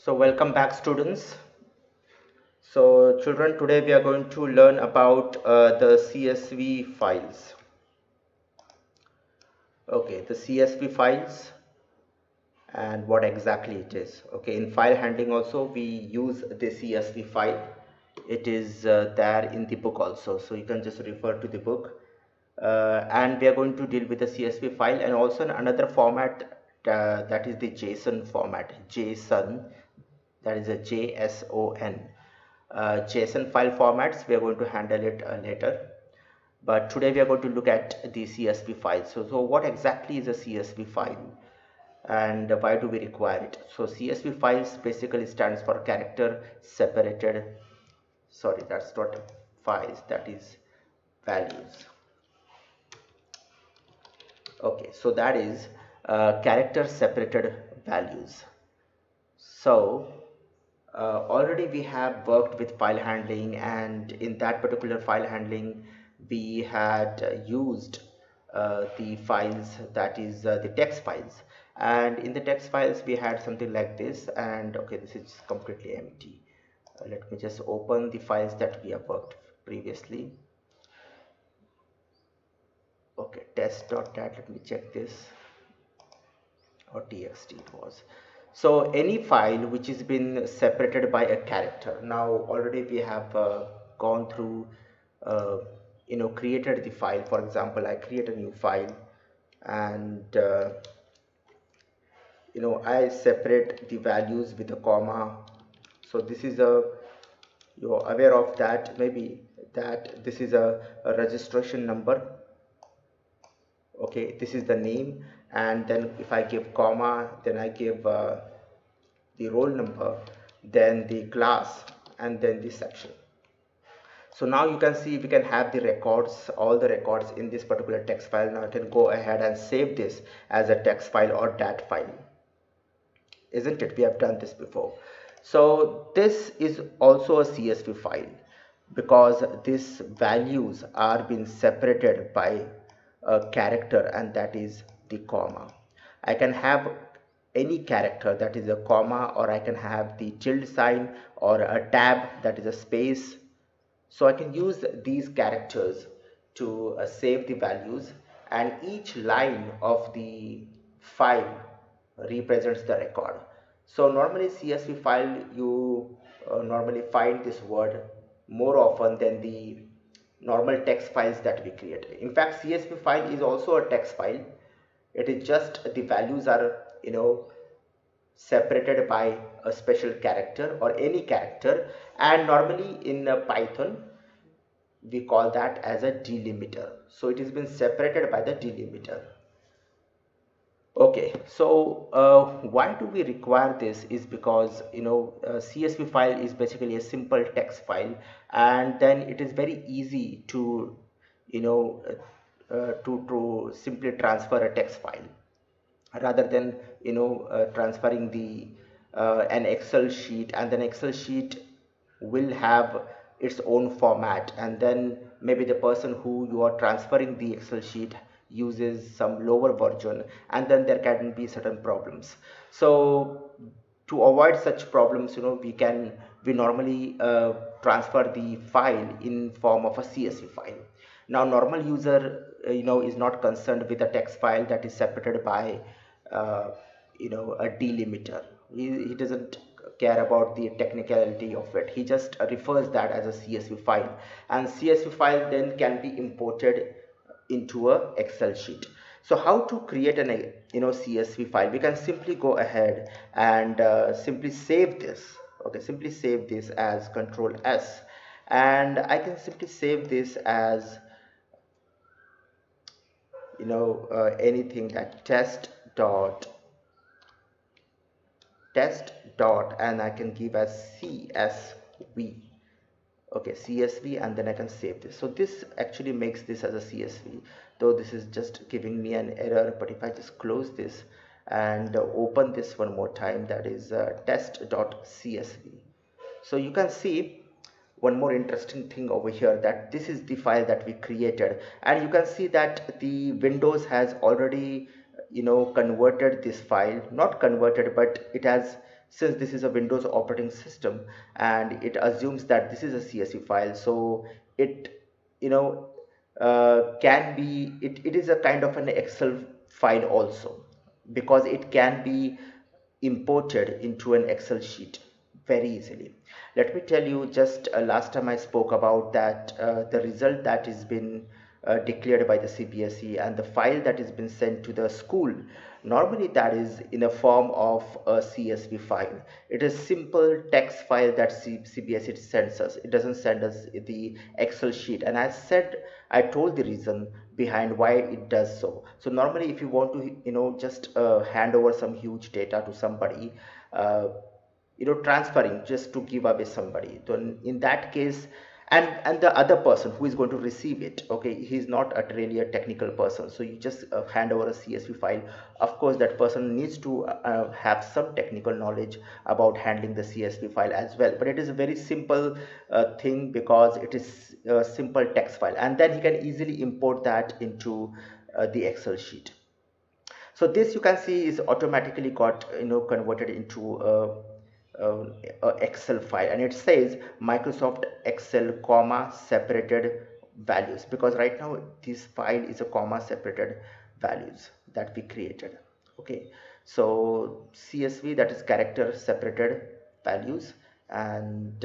So welcome back students. So children, today we are going to learn about the CSV files. Okay, the CSV files and what exactly it is. Okay, in file handling also we use the CSV file. It is there in the book also, so you can just refer to the book. And we are going to deal with the CSV file and also in another format, that is the JSON format. JSON, that is a JSON. JSON file formats, we are going to handle it later. But today we are going to look at the CSV file. So what exactly is a CSV file and why do we require it? So CSV files basically stands for character separated, sorry, that's not files, that is values. Okay, so that is character separated values. So already we have worked with file handling, and in that particular file handling we had used the files, that is the text files, and in the text files we had something like this. And okay, this is completely empty. Let me just open the files that we have worked previously. Okay, test.dat, let me check this, or txt it was. So any file which has been separated by a character. Now already we have gone through, uh, created the file. For example, I create a new file, and I separate the values with a comma. So this is a, you're aware of that maybe, that this is a registration number. Okay, this is the name, and then if I give comma, then I give the roll number, then the class, and then the section. So now you can see we can have the records, all the records in this particular text file. Now I can go ahead and save this as a text file or dat file, isn't it? We have done this before. So this is also a CSV file because these values are being separated by a character, and that is the comma. I can have any character, that is a comma, or I can have the tilde sign, or a tab, that is a space. So I can use these characters to save the values, and each line of the file represents the record. So normally CSV file, you normally find this word more often than the normal text files that we create. In fact, CSV file is also a text file. It is just the values are separated by a special character or any character, and normally in Python we call that as a delimiter. So it has been separated by the delimiter. Okay, so why do we require this is because CSV file is basically a simple text file, and then it is very easy to you know to simply transfer a text file, rather than transferring the an Excel sheet, and then Excel sheet will have its own format, and then maybe the person who you are transferring the Excel sheet uses some lower version, and then there can be certain problems. So to avoid such problems, we normally transfer the file in form of a CSV file. Now normal user is not concerned with a text file that is separated by uh, a delimiter. He doesn't care about the technicality of it. He just refers that as a CSV file, and CSV file then can be imported into a Excel sheet. So how to create an CSV file? We can simply go ahead and simply save this. Okay, simply save this as Control S, and I can simply save this as anything, that test dot, and I can give as CSV. Okay, CSV, and then I can save this. So this actually makes this as a CSV, though this is just giving me an error. But if I just close this and open this one more time, that is test.csv. So you can see one more interesting thing over here, that this is the file that we created, and you can see that the Windows has already converted this file, not converted, but it has since this is a Windows operating system and it assumes that this is a CSV file, so it, you know, can be, it is a kind of an Excel file also, because it can be imported into an Excel sheet very easily. Let me tell you, just last time I spoke about that, the result that has been declared by the CBSE and the file that has been sent to the school, normally that is in a form of a CSV file. It is simple text file that CBSE sends us. It doesn't send us the Excel sheet. And I told the reason behind why it does so. So normally if you want to, just hand over some huge data to somebody, uh, transferring just to give away somebody, then in that case, and the other person who is going to receive it, okay, he's not really a technical person, so you just hand over a CSV file. Of course that person needs to have some technical knowledge about handling the CSV file as well, but it is a very simple thing, because it is a simple text file, and then he can easily import that into the Excel sheet. So this, you can see, is automatically got, converted into a Excel file, and it says Microsoft Excel comma separated values, because right now this file is a comma separated values that we created. Okay, so CSV, that is character separated values, and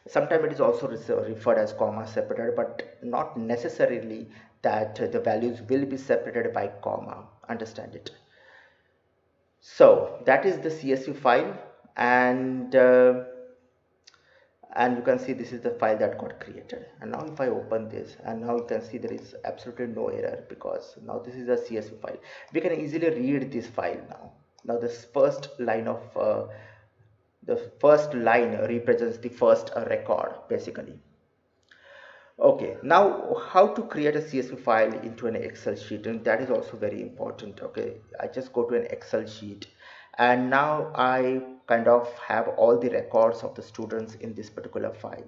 sometimes it is also referred as comma separated, but not necessarily that the values will be separated by comma. Understand it. So that is the CSV file, and you can see this is the file that got created. And now if I open this, and now you can see there is absolutely no error, because now this is a CSV file. We can easily read this file now. Now this first line of the first line represents the first record basically. Okay, now how to create a CSV file into an Excel sheet, and that is also very important. Okay, I just go to an Excel sheet, and now I kind of have all the records of the students in this particular file.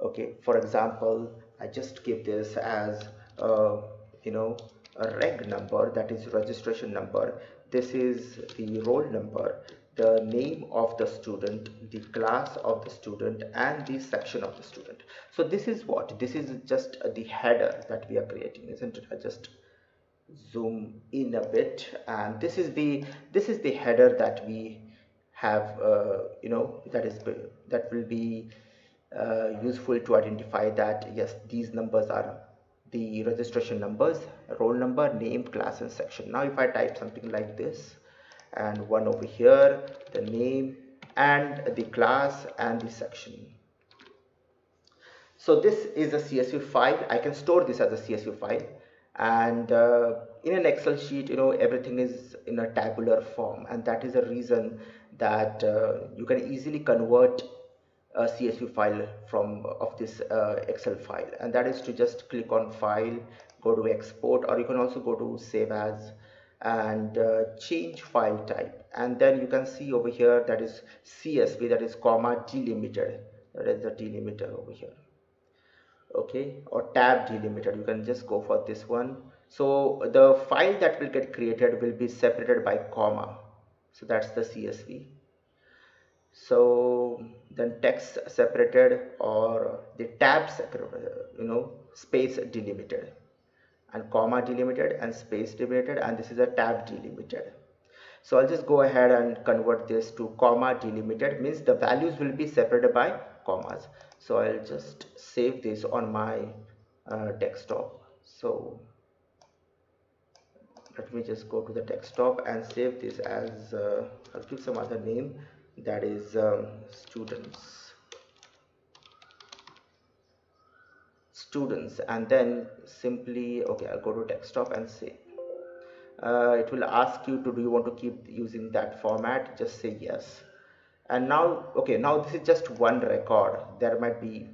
Okay, for example, I just give this as a, you know a reg number, that is registration number. This is the roll number, the name of the student, the class of the student, and the section of the student. So this is what, this is just the header that we are creating, isn't it? I just zoom in a bit, and this is the header that we have, that will be useful to identify that yes, these numbers are the registration numbers: roll number, name, class, and section. Now if I type something like this, and one over here, the name and the class and the section. So this is a CSV file. I can store this as a CSV file, and in an Excel sheet, everything is in a tabular form, and that is the reason that you can easily convert a CSV file from of this Excel file, and that is to just click on File, go to Export, or you can also go to Save As, and change file type, and then you can see over here that is CSV, that is comma delimited, that is the delimiter over here. Okay, or tab delimiter, you can just go for this one. So the file that will get created will be separated by comma, so that's the CSV. So then text separated, or the tab separated, space delimited, and comma delimited, and space delimited, and this is a tab delimited. So I'll just go ahead and convert this to comma delimited, means the values will be separated by commas. So I'll just save this on my desktop. So let me just go to the desktop and save this as I'll give some other name, that is students, and then simply, okay, I'll go to desktop and save. It will ask you to, do you want to keep using that format? Just say yes. And now, okay, now this is just one record. There might be,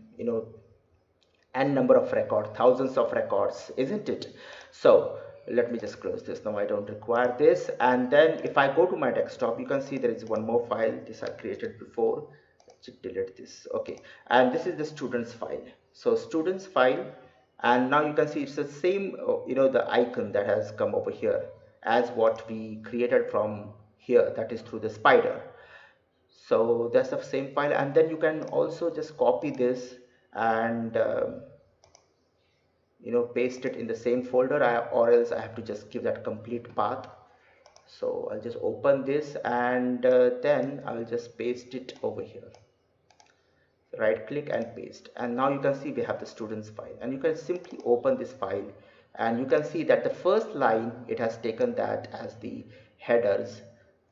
n number of record, thousands of records, isn't it? So let me just close this. Now I don't require this. And then if I go to my desktop, you can see there is one more file. This I created before. Just delete this. Okay, and this is the students file. So students file, and now you can see it's the same, the icon that has come over here as what we created from here, that is through the spider. So that's the same file, and then you can also just copy this and paste it in the same folder, or else I have to just give that complete path. So I'll just open this, and then I'll just paste it over here. Right click and paste, and now you can see we have the students file, and you can simply open this file, and you can see that the first line, it has taken that as the headers,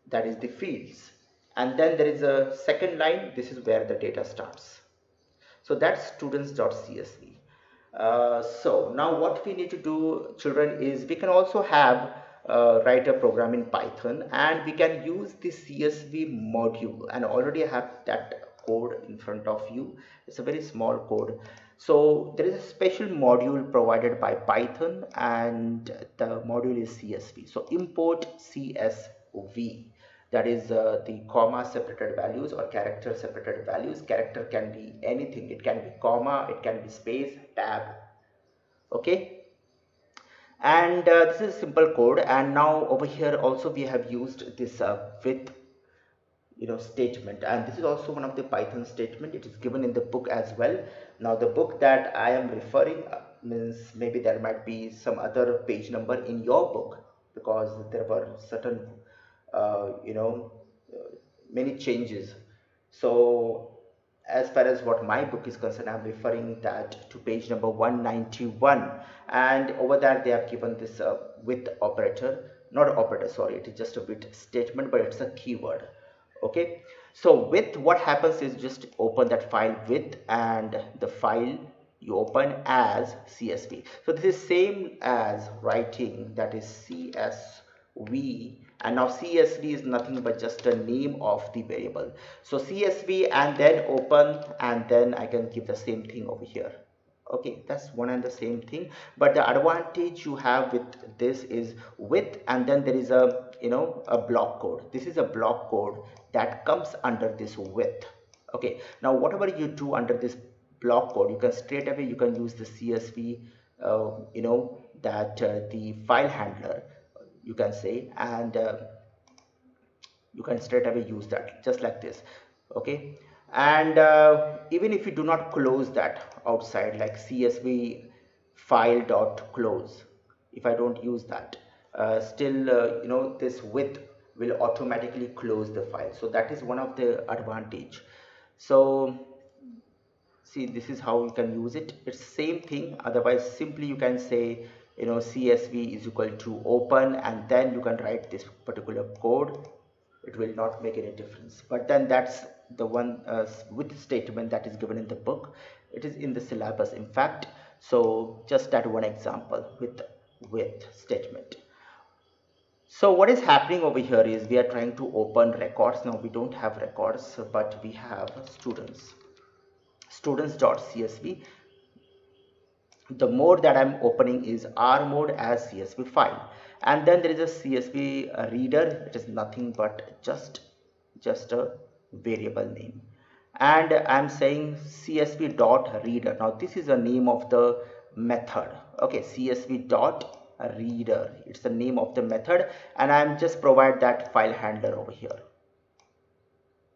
that is the fields, and then there is a second line, this is where the data starts. So that's students.csv. So now what we need to do, children, is we can also have write a program in Python, and we can use the CSV module, and already have that code in front of you. It's a very small code. So there is a special module provided by Python, and the module is CSV. So import CSV, that is the comma separated values or character separated values. Character can be anything, it can be comma, it can be space, tab. Okay, and this is simple code. And now over here also we have used this with statement, and this is also one of the Python statement. It is given in the book as well. Now the book that I am referring means maybe there might be some other page number in your book, because there were certain uh, you know many changes. So as far as what my book is concerned, I'm referring that to page number 191, and over there they have given this with operator, not operator, sorry, it is just a with statement, but it's a keyword. Okay, so with, what happens is just open that file with, and the file you open as CSV. So this is same as writing, that is CSV, and now CSV is nothing but just a name of the variable. So CSV, and then open, and then I can give the same thing over here. Okay, that's one and the same thing, but the advantage you have with this is with, and then there is a a block code. This is a block code that comes under this with. Okay, now whatever you do under this block code, you can straight away you can use the CSV, that the file handler, you can say, and you can straight away use that just like this. Okay, and even if you do not close that outside, like CSV file dot close, if I don't use that, still this with will automatically close the file. So that is one of the advantage. So see, this is how you can use it. It's same thing. Otherwise simply you can say CSV is equal to open, and then you can write this particular code. It will not make any difference, but then that's the one with statement that is given in the book. It is in the syllabus, in fact. So just that one example with statement. So what is happening over here is we are trying to open records. Now we don't have records, but we have students.csv. The mode that I'm opening is R mode as CSV file, and then there is a CSV reader. It is nothing but just a variable name, and I'm saying CSV dot reader. Now this is the name of the method. Okay, CSV dot reader, it's the name of the method, and I'm just provide that file handler over here.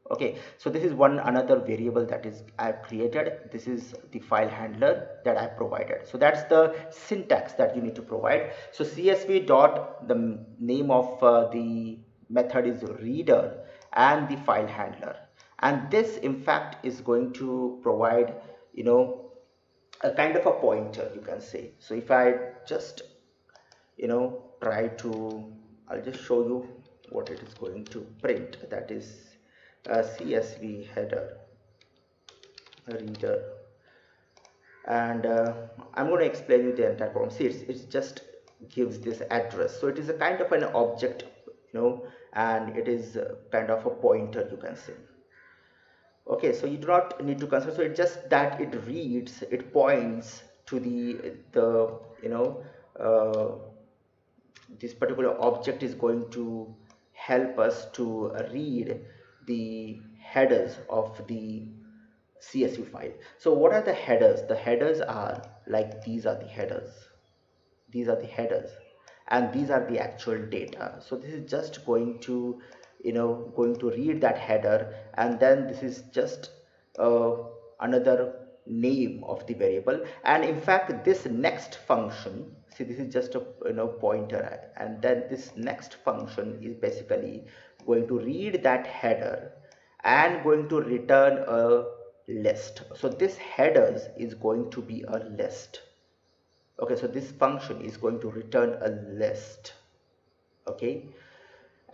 Okay, so this is one another variable that is I've created. This is the file handler that I provided. So that's the syntax that you need to provide. So CSV dot, the name of the method is reader, and the file handler, and this in fact is going to provide a kind of a pointer, you can say. So if I just try to, I'll just show you what it is going to print. That is a CSV header reader, and I'm going to explain you the entire program. See, it just gives this address, so it is a kind of an object, and it is kind of a pointer, you can say. Okay, so you do not need to consider. So it just that it reads, it points to the this particular object is going to help us to read the headers of the CSV file. So what are the headers? The headers are like, these are the headers, these are the headers, and these are the actual data. So this is just going to going to read that header, and then this is just uh, another name of the variable. And in fact, this next function, see, this is just a pointer, and then this next function is basically going to read that header and going to return a list. So this headers is going to be a list. Okay, so this function is going to return a list. Okay,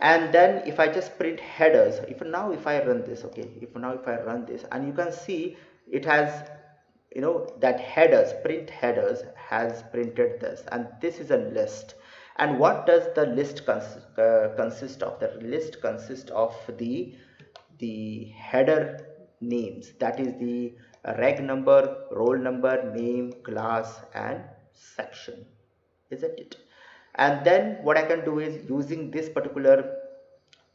and then if I just print headers, if I run this, okay, if I run this, and you can see it has, that headers, print headers has printed this, and this is a list. And what does the list consist of? The list consists of the header names, that is the reg number, roll number, name, class, and section, isn't it? And then what I can do is, using this particular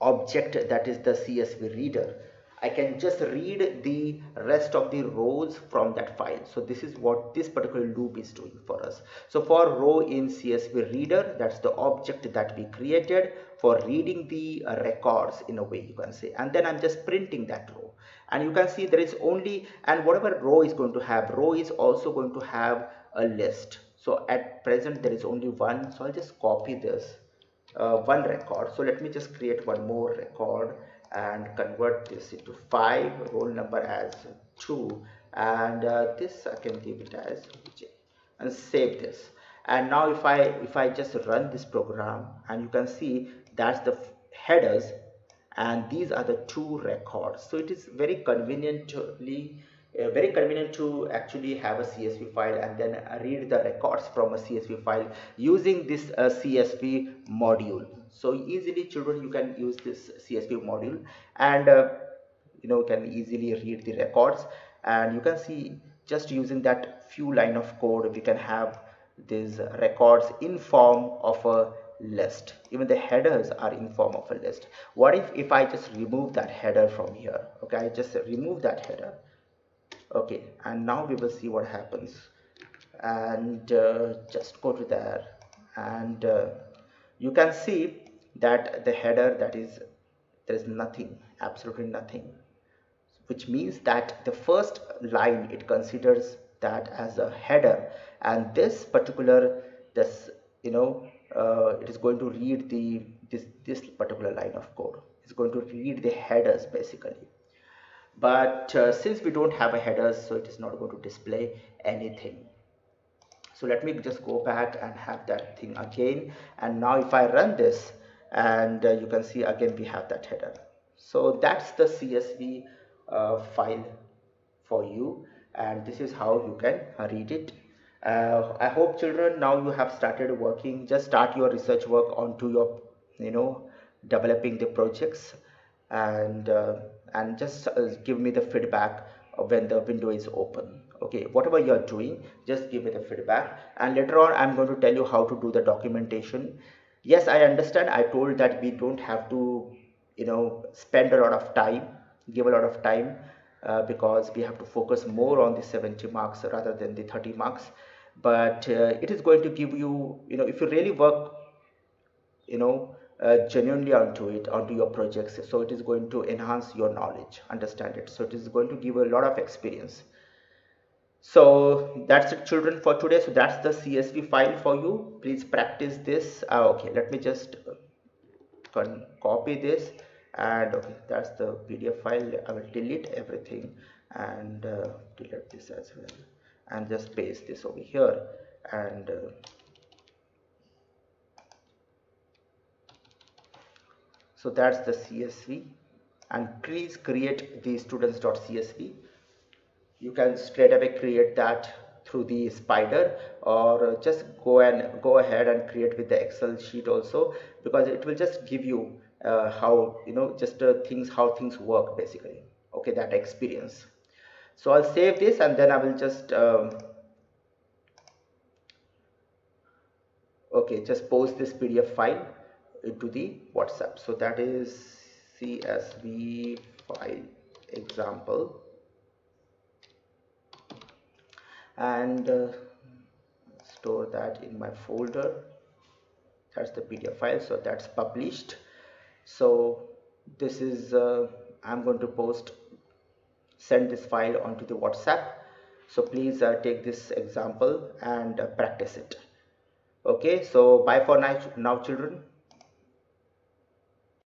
object, that is the CSV reader, I can just read the rest of the rows from that file. So this is what this particular loop is doing for us. So for row in CSV reader, that's the object that we created for reading the records, in a way you can say. And then I'm just printing that row, and you can see there is only, and whatever row is going to have, row is also going to have a list. So at present there is only one, so I'll just copy this one record. So let me just create one more record and convert this into 5, roll number as 2, and this I can give it as J, and save this. And now if I just run this program, and you can see that's the headers, and these are the two records. So it is very convenient to actually have a CSV file and then read the records from a CSV file using this CSV module. So easily, children, you can use this CSV module, and can easily read the records. And you can see, just using that few line of code, we can have these records in form of a list. Even the headers are in form of a list. What if I just remove that header from here? Okay, I just remove that header. Okay, and now we will see what happens. And just go to there, and you can see that the header, that is, there is nothing, absolutely nothing, which means that the first line, it considers that as a header, and this particular, this it is going to read this particular line of code. It's going to read the headers basically. But since we don't have a header, so it is not going to display anything. So let me just go back and have that thing again, and now if I run this, and you can see again we have that header. So that's the CSV file for you, and this is how you can read it. I hope, children, now you have started working. Just start your research work onto your developing the projects, and just give me the feedback when the window is open. Okay, whatever you are doing, just give me the feedback, and later on I'm going to tell you how to do the documentation. Yes, I understand, I told that we don't have to spend a lot of time, give a lot of time, because we have to focus more on the 70 marks rather than the 30 marks. But it is going to give you, if you really work genuinely onto your projects, so it is going to enhance your knowledge, understand it, so it is going to give a lot of experience. So that's it, children, for today. So that's the CSV file for you. Please practice this. Okay, let me just copy this, and okay, that's the PDF file. I will delete everything, and delete this as well, and just paste this over here, and so that's the CSV. And please create the students.csv. You can straight away create that through the spider, or just go ahead and create with the Excel sheet also, because it will just give you how just things, how things work basically. Okay, that experience. So I'll save this, and then I will just okay, just post this PDF file into the WhatsApp. So that is CSV file example, and store that in my folder. That's the PDF file, so that's published. So This is I'm going to post send this file onto the WhatsApp. So please take this example and practice it. Okay, so bye for now, children.